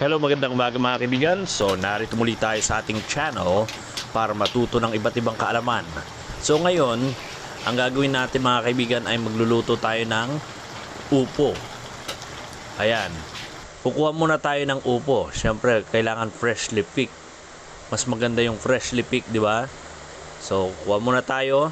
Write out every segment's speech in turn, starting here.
Hello, magandang umaga mga kaibigan. So, narito muli tayo sa ating channel para matuto ng iba't ibang kaalaman. So, ngayon, ang gagawin natin mga kaibigan ay magluluto tayo ng upo. Ayan. Kukuha muna tayo ng upo. Siyempre, kailangan freshly picked. Mas maganda yung freshly picked, di ba? So, kuha muna tayo.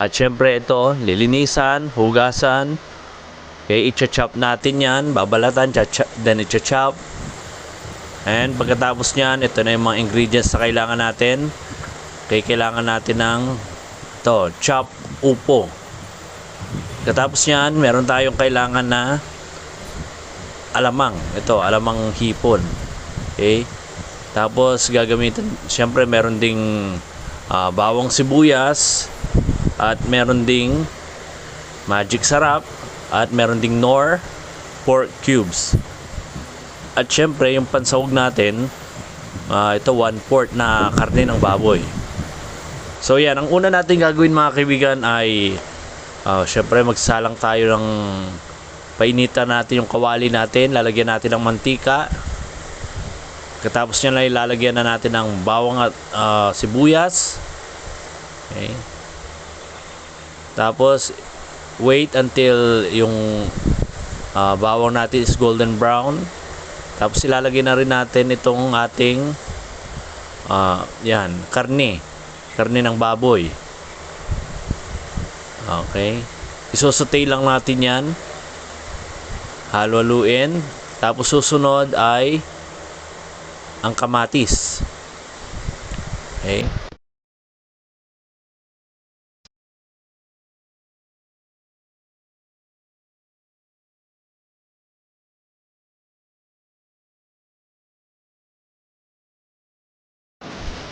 At syempre ito, lilinisan, hugasan. Okay, i-chop natin yan, babalatan, then i-chop. And pagkatapos nyan, ito na yung mga ingredients na kailangan natin. Okay, kailangan natin ng ito, chop upo. Pagkatapos nyan, meron tayong kailangan na alamang. Ito, alamang hipon. Okay, tapos gagamitin, syempre meron ding bawang sibuyas. At meron ding magic sarap. At meron ding Knorr pork cubes. At syempre yung pansahog natin, ito 1/4 na karne ng baboy. So yan, ang una natin gagawin mga kaibigan ay syempre magsalang tayo ng painitan natin yung kawali natin. Lalagyan natin ng mantika. Katapos nyan ay lalagyan na natin ng bawang at sibuyas. Okay. Tapos wait until yung bawang natin is golden brown. Tapos ilalagay na rin natin itong ating yan, karne ng baboy. Okay, isosaute lang natin yan, halo-haluin. Tapos susunod ay ang kamatis. Okay.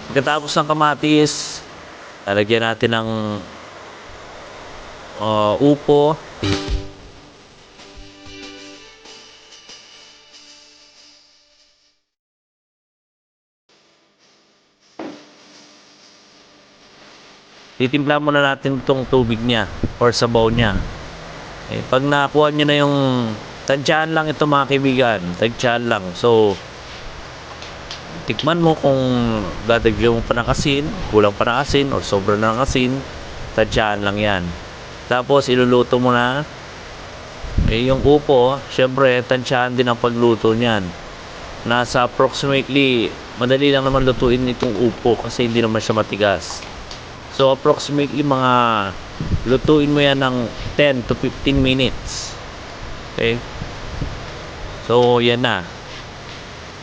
Pagkatapos ng kamatis, lalagyan natin ng upo. Titimpla muna natin itong tubig niya or sabaw niya. Eh, pag nakuha nyo na yung tansyahan lang ito mga kaibigan, tansyahan lang. So, tikman mo kung dadagyan mo pa ng asin, kulang pa ng asin, o sobra na ng asin. Tansyahan lang yan. Tapos iluluto mo na yung upo. Syempre tansyahan din ang pagluto niyan. Nasa approximately, madali lang naman lutuin itong upo kasi hindi naman siya matigas. So approximately mga lutuin mo yan ng 10 to 15 minutes. Okay, so yan na.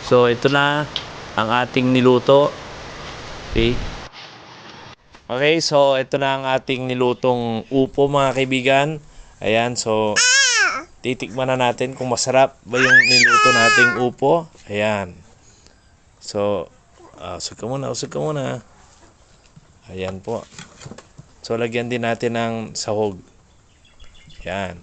So ito na ang ating niluto. Okay. Okay, so ito na ang ating nilutong upo mga kaibigan. Ayan, so titikman na natin kung masarap ba yung niluto nating upo. Ayan. So, usog ka muna. Ayan po. So lagyan din natin ng sahog. Ayan.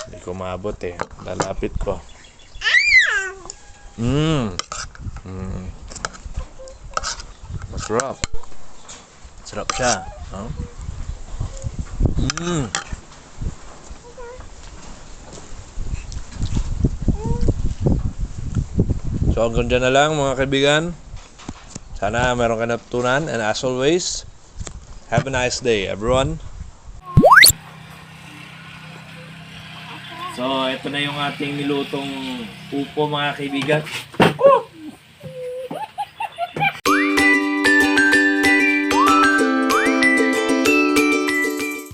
Hindi ko maabot eh. Lalapit ko. Masarap. Masarap siya. Oh. So hanggang dyan na lang mga kaibigan. Sana meron ka natutunan. And as always, have a nice day everyone. So ito na yung ating nilutong upo mga kaibigan.